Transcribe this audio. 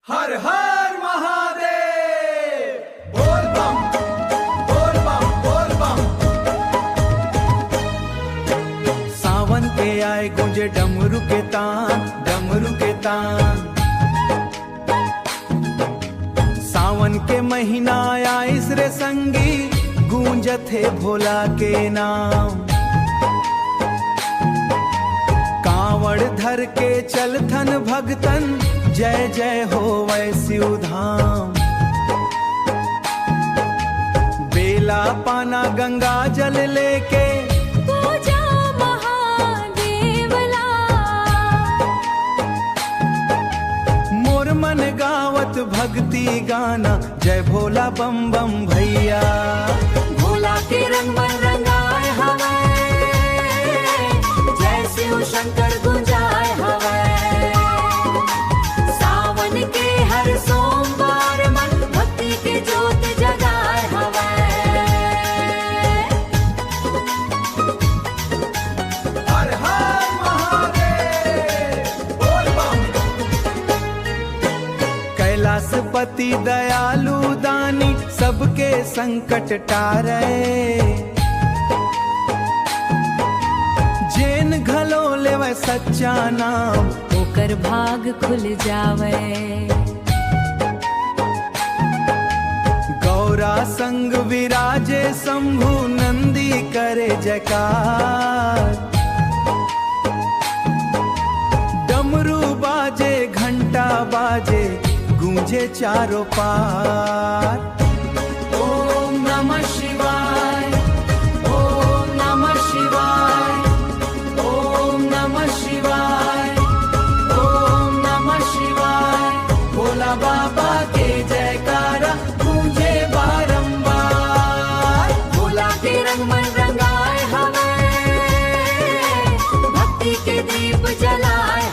हर हर महादेव। बोल बम बोल बम बोल बम। सावन के आए गूंजे डमरू के तान, डमरू के तान। सावन के महीना आइस रे संगी, गूंजत है भोला के नाम। कांवड़ धर के चलथन भगतन, जय जय होवै शिव धाम। बेला पाना गंगा जल लेके पूजा महादेवला। मोर मन गावत भक्ति गाना, जय भोला बम बम भैया। भोला के रंग में रंगाए हवे, जय शिव शंकर गुंजाए हवे। सावन के हर सोमवार मन भक्ति के जोत जगाए हवे। हर हर महादेव। बोल बम। कैलाशपति दयालु दानी, सबके संकट टारे। जैन घलो लेवे सच्चा नाम, ओकर भाग खुल जावे। गौरा संग विराजे शंभु, नंदी करे जयकार। डमरू बाजे घंटा बाजे, गूंजे चारों पार। ओम नमः शिवाय, ओम नमः शिवाय, ओम नमः शिवाय, ओम नमः शिवाय। भोला बाबा के जयकारा गूंजे बारंबार। भोला के रंग में रंगाए हवे, भक्ति के दीप जलाए